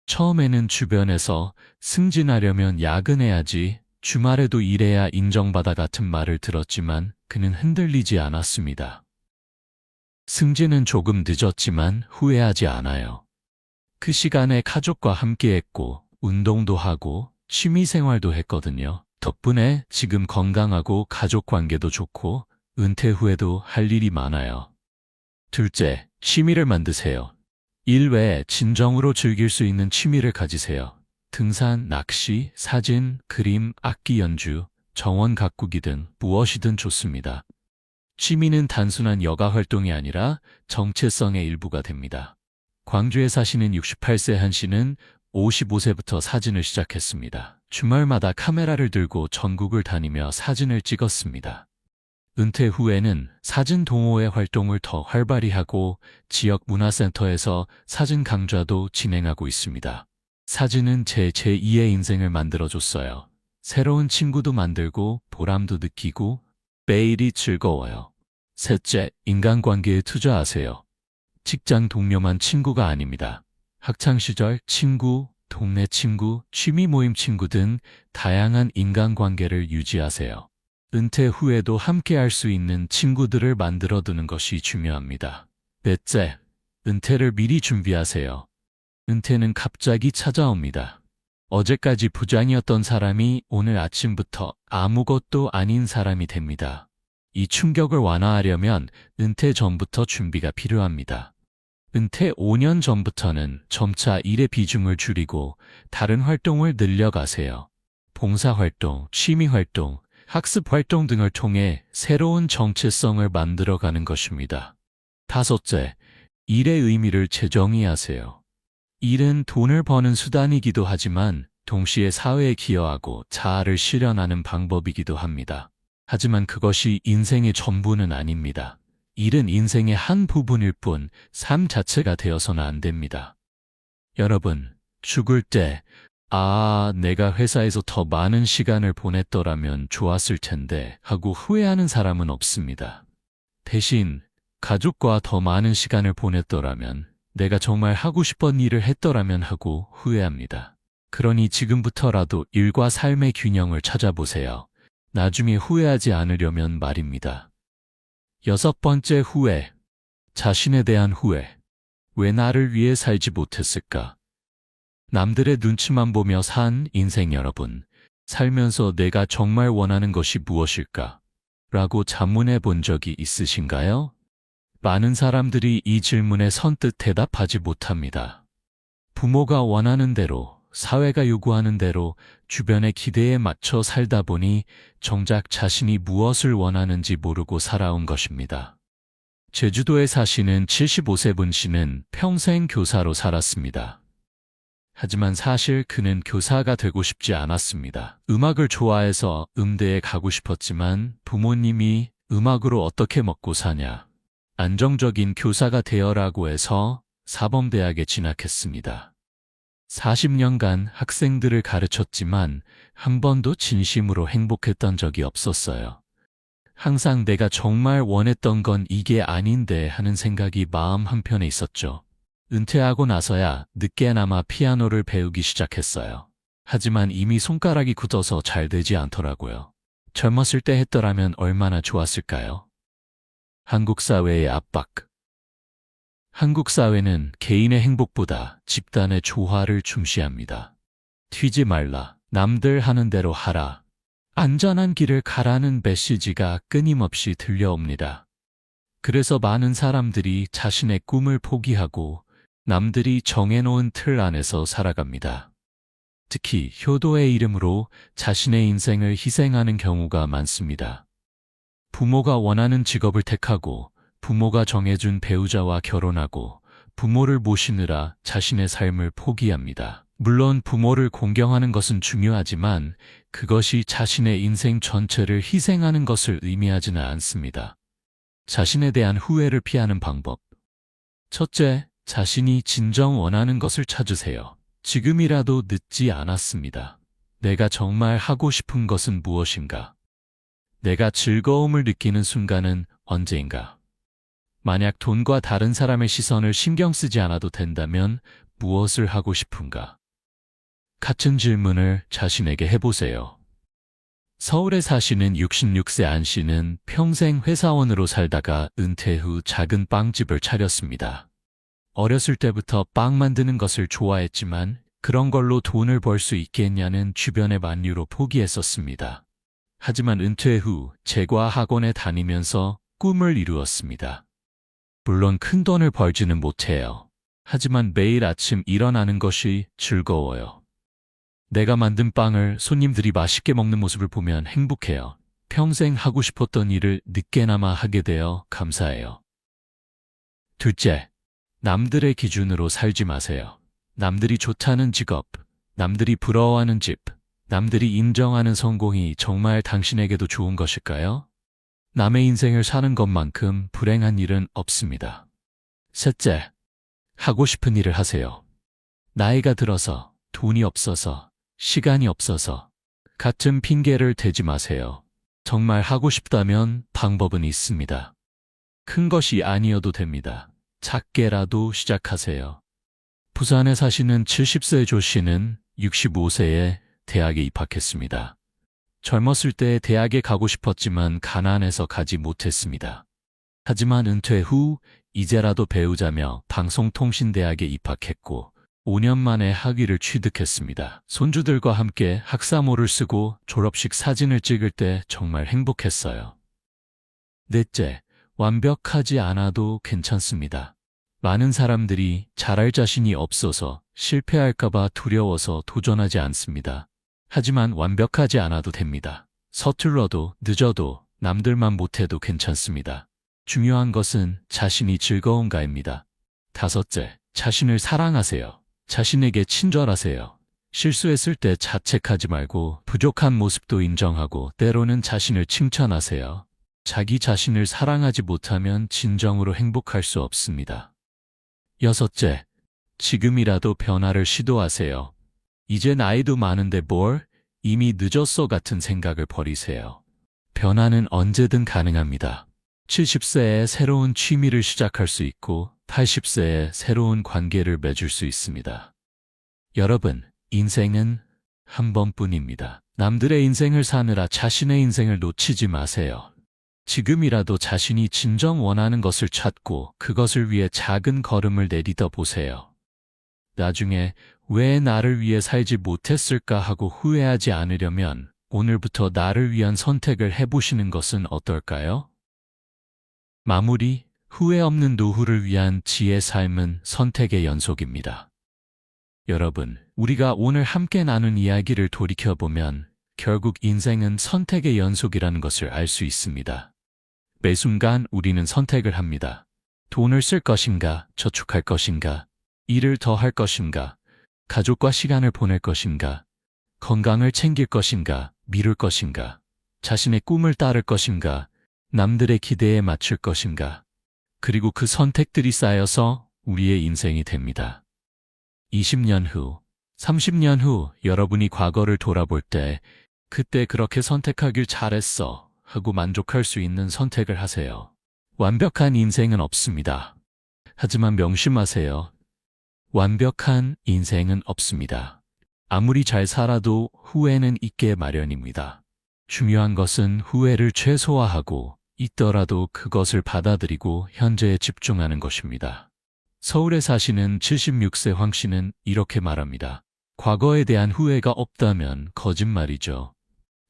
처음에는 주변에서 승진하려면 야근해야지, 주말에도 일해야 인정받아 같은 말을 들었지만 그는 흔들리지 않았습니다. 승진은 조금 늦었지만 후회하지 않아요. 그 시간에 가족과 함께했고 운동도 하고 취미 생활도 했거든요. 덕분에 지금 건강하고 가족 관계도 좋고 은퇴 후에도 할 일이 많아요. 둘째, 취미를 만드세요. 일 외에 진정으로 즐길 수 있는 취미를 가지세요. 등산, 낚시, 사진, 그림, 악기 연주, 정원 가꾸기 등 무엇이든 좋습니다. 취미는 단순한 여가 활동이 아니라 정체성의 일부가 됩니다. 광주에 사시는 68세 한 씨는 55세부터 사진을 시작했습니다. 주말마다 카메라를 들고 전국을 다니며 사진을 찍었습니다. 은퇴 후에는 사진 동호회 활동을 더 활발히 하고 지역 문화센터에서 사진 강좌도 진행하고 있습니다. 사진은 제 제2의 인생을 만들어줬어요. 새로운 친구도 만들고 보람도 느끼고 매일이 즐거워요. 셋째, 인간관계에 투자하세요. 직장 동료만 친구가 아닙니다. 학창시절 친구, 동네 친구, 취미 모임 친구 등 다양한 인간관계를 유지하세요. 은퇴 후에도 함께 할 수 있는 친구들을 만들어 두는 것이 중요합니다. 넷째, 은퇴를 미리 준비하세요. 은퇴는 갑자기 찾아옵니다. 어제까지 부장이었던 사람이 오늘 아침부터 아무것도 아닌 사람이 됩니다. 이 충격을 완화하려면 은퇴 전부터 준비가 필요합니다. 은퇴 5년 전부터는 점차 일의 비중을 줄이고 다른 활동을 늘려가세요. 봉사활동, 취미활동, 학습활동 등을 통해 새로운 정체성을 만들어가는 것입니다. 다섯째, 일의 의미를 재정의하세요. 일은 돈을 버는 수단이기도 하지만 동시에 사회에 기여하고 자아를 실현하는 방법이기도 합니다. 하지만 그것이 인생의 전부는 아닙니다. 일은 인생의 한 부분일 뿐 삶 자체가 되어서는 안 됩니다. 여러분, 죽을 때 내가 회사에서 더 많은 시간을 보냈더라면 좋았을 텐데 하고 후회하는 사람은 없습니다. 대신 가족과 더 많은 시간을 보냈더라면 내가 정말 하고 싶은 일을 했더라면 하고 후회합니다. 그러니 지금부터라도 일과 삶의 균형을 찾아보세요. 나중에 후회하지 않으려면 말입니다. 여섯 번째 후회. 자신에 대한 후회. 왜 나를 위해 살지 못했을까? 남들의 눈치만 보며 산 인생 여러분. 살면서 내가 정말 원하는 것이 무엇일까? 라고 자문해 본 적이 있으신가요? 많은 사람들이 이 질문에 선뜻 대답하지 못합니다. 부모가 원하는 대로, 사회가 요구하는 대로 주변의 기대에 맞춰 살다 보니 정작 자신이 무엇을 원하는지 모르고 살아온 것입니다. 제주도에 사시는 75세 분 씨는 평생 교사로 살았습니다. 하지만 사실 그는 교사가 되고 싶지 않았습니다. 음악을 좋아해서 음대에 가고 싶었지만 부모님이 음악으로 어떻게 먹고 사냐, 안정적인 교사가 되어라고 해서 사범대학에 진학했습니다. 40년간 학생들을 가르쳤지만 한 번도 진심으로 행복했던 적이 없었어요. 항상 내가 정말 원했던 건 이게 아닌데 하는 생각이 마음 한편에 있었죠. 은퇴하고 나서야 늦게나마 피아노를 배우기 시작했어요. 하지만 이미 손가락이 굳어서 잘 되지 않더라고요. 젊었을 때 했더라면 얼마나 좋았을까요? 한국 사회의 압박. 한국 사회는 개인의 행복보다 집단의 조화를 중시합니다. 튀지 말라, 남들 하는 대로 하라, 안전한 길을 가라는 메시지가 끊임없이 들려옵니다. 그래서 많은 사람들이 자신의 꿈을 포기하고 남들이 정해놓은 틀 안에서 살아갑니다. 특히 효도의 이름으로 자신의 인생을 희생하는 경우가 많습니다. 부모가 원하는 직업을 택하고 부모가 정해준 배우자와 결혼하고 부모를 모시느라 자신의 삶을 포기합니다. 물론 부모를 공경하는 것은 중요하지만 그것이 자신의 인생 전체를 희생하는 것을 의미하지는 않습니다. 자신에 대한 후회를 피하는 방법. 첫째, 자신이 진정 원하는 것을 찾으세요. 지금이라도 늦지 않았습니다. 내가 정말 하고 싶은 것은 무엇인가? 내가 즐거움을 느끼는 순간은 언제인가? 만약 돈과 다른 사람의 시선을 신경 쓰지 않아도 된다면 무엇을 하고 싶은가? 같은 질문을 자신에게 해보세요. 서울에 사시는 66세 안 씨는 평생 회사원으로 살다가 은퇴 후 작은 빵집을 차렸습니다. 어렸을 때부터 빵 만드는 것을 좋아했지만 그런 걸로 돈을 벌 수 있겠냐는 주변의 만류로 포기했었습니다. 하지만 은퇴 후 제과 학원에 다니면서 꿈을 이루었습니다. 물론 큰 돈을 벌지는 못해요. 하지만 매일 아침 일어나는 것이 즐거워요. 내가 만든 빵을 손님들이 맛있게 먹는 모습을 보면 행복해요. 평생 하고 싶었던 일을 늦게나마 하게 되어 감사해요. 둘째, 남들의 기준으로 살지 마세요. 남들이 좋다는 직업, 남들이 부러워하는 집, 남들이 인정하는 성공이 정말 당신에게도 좋은 것일까요? 남의 인생을 사는 것만큼 불행한 일은 없습니다. 셋째, 하고 싶은 일을 하세요. 나이가 들어서, 돈이 없어서, 시간이 없어서 같은 핑계를 대지 마세요. 정말 하고 싶다면 방법은 있습니다. 큰 것이 아니어도 됩니다. 작게라도 시작하세요. 부산에 사시는 70세 조 씨는 65세에 대학에 입학했습니다. 젊었을 때 대학에 가고 싶었지만 가난해서 가지 못했습니다. 하지만 은퇴 후 이제라도 배우자며 방송통신대학에 입학했고 5년 만에 학위를 취득했습니다. 손주들과 함께 학사모를 쓰고 졸업식 사진을 찍을 때 정말 행복했어요. 넷째, 완벽하지 않아도 괜찮습니다. 많은 사람들이 잘할 자신이 없어서 실패할까봐 두려워서 도전하지 않습니다. 하지만 완벽하지 않아도 됩니다. 서툴러도 늦어도 남들만 못해도 괜찮습니다. 중요한 것은 자신이 즐거운가입니다. 다섯째, 자신을 사랑하세요. 자신에게 친절하세요. 실수했을 때 자책하지 말고 부족한 모습도 인정하고 때로는 자신을 칭찬하세요. 자기 자신을 사랑하지 못하면 진정으로 행복할 수 없습니다. 여섯째, 지금이라도 변화를 시도하세요. 이제 나이도 많은데 뭘 이미 늦었어 같은 생각을 버리세요. 변화는 언제든 가능합니다. 70세에 새로운 취미를 시작할 수 있고 80세에 새로운 관계를 맺을 수 있습니다. 여러분, 인생은 한 번뿐입니다. 남들의 인생을 사느라 자신의 인생을 놓치지 마세요. 지금이라도 자신이 진정 원하는 것을 찾고 그것을 위해 작은 걸음을 내딛어 보세요. 나중에 왜 나를 위해 살지 못했을까 하고 후회하지 않으려면 오늘부터 나를 위한 선택을 해보시는 것은 어떨까요? 마무리, 후회 없는 노후를 위한 지혜 삶은 선택의 연속입니다. 여러분, 우리가 오늘 함께 나눈 이야기를 돌이켜보면 결국 인생은 선택의 연속이라는 것을 알 수 있습니다. 매 순간 우리는 선택을 합니다. 돈을 쓸 것인가, 저축할 것인가, 일을 더 할 것인가, 가족과 시간을 보낼 것인가, 건강을 챙길 것인가, 미룰 것인가, 자신의 꿈을 따를 것인가, 남들의 기대에 맞출 것인가, 그리고 그 선택들이 쌓여서 우리의 인생이 됩니다. 20년 후, 30년 후 여러분이 과거를 돌아볼 때 그때 그렇게 선택하길 잘했어 하고 만족할 수 있는 선택을 하세요. 완벽한 인생은 없습니다. 하지만 명심하세요. 완벽한 인생은 없습니다. 아무리 잘 살아도 후회는 있게 마련입니다. 중요한 것은 후회를 최소화하고 있더라도 그것을 받아들이고 현재에 집중하는 것입니다. 서울에 사시는 76세 황 씨는 이렇게 말합니다. 과거에 대한 후회가 없다면 거짓말이죠.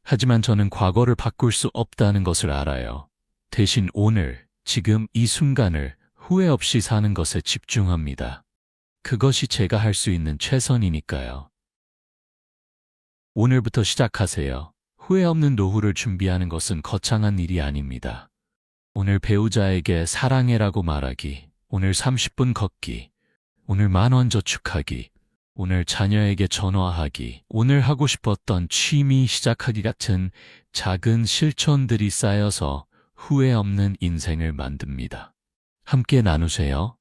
하지만 저는 과거를 바꿀 수 없다는 것을 알아요. 대신 오늘, 지금 이 순간을 후회 없이 사는 것에 집중합니다. 그것이 제가 할 수 있는 최선이니까요. 오늘부터 시작하세요. 후회 없는 노후를 준비하는 것은 거창한 일이 아닙니다. 오늘 배우자에게 사랑해라고 말하기, 오늘 30분 걷기, 오늘 10,000원 저축하기, 오늘 자녀에게 전화하기, 오늘 하고 싶었던 취미 시작하기 같은 작은 실천들이 쌓여서 후회 없는 인생을 만듭니다. 함께 나누세요.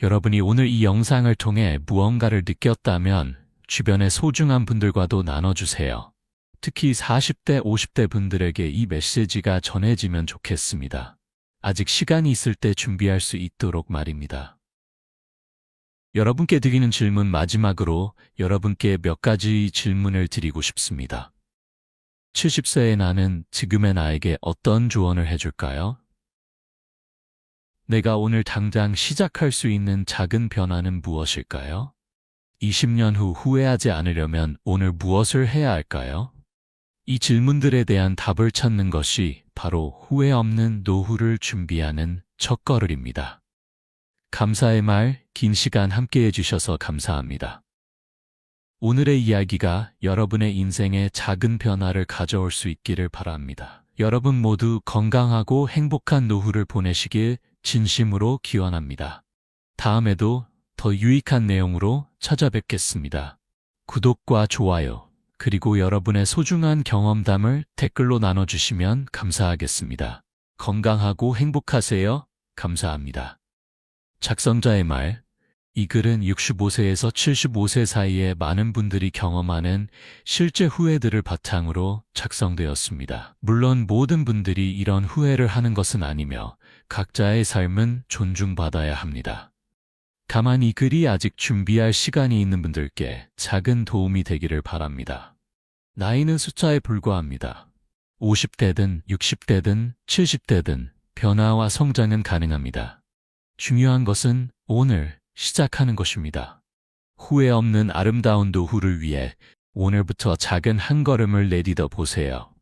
여러분이 오늘 이 영상을 통해 무언가를 느꼈다면 주변의 소중한 분들과도 나눠주세요. 특히 40대, 50대 분들에게 이 메시지가 전해지면 좋겠습니다. 아직 시간이 있을 때 준비할 수 있도록 말입니다. 여러분께 드리는 질문 마지막으로 여러분께 몇 가지 질문을 드리고 싶습니다. 70세의 나는 지금의 나에게 어떤 조언을 해줄까요? 내가 오늘 당장 시작할 수 있는 작은 변화는 무엇일까요? 20년 후 후회하지 않으려면 오늘 무엇을 해야 할까요? 이 질문들에 대한 답을 찾는 것이 바로 후회 없는 노후를 준비하는 첫걸음입니다. 감사의 말, 긴 시간 함께 해주셔서 감사합니다. 오늘의 이야기가 여러분의 인생에 작은 변화를 가져올 수 있기를 바랍니다. 여러분 모두 건강하고 행복한 노후를 보내시길 진심으로 기원합니다. 다음에도 더 유익한 내용으로 찾아뵙겠습니다. 구독과 좋아요, 그리고 여러분의 소중한 경험담을 댓글로 나눠주시면 감사하겠습니다. 건강하고 행복하세요. 감사합니다. 작성자의 말. 이 글은 65세에서 75세 사이에 많은 분들이 경험하는 실제 후회들을 바탕으로 작성되었습니다. 물론 모든 분들이 이런 후회를 하는 것은 아니며 각자의 삶은 존중받아야 합니다. 다만 이 글이 아직 준비할 시간이 있는 분들께 작은 도움이 되기를 바랍니다. 나이는 숫자에 불과합니다. 50대든 60대든 70대든 변화와 성장은 가능합니다. 중요한 것은 오늘 시작하는 것입니다. 후회 없는 아름다운 노후를 위해 오늘부터 작은 한 걸음을 내딛어 보세요.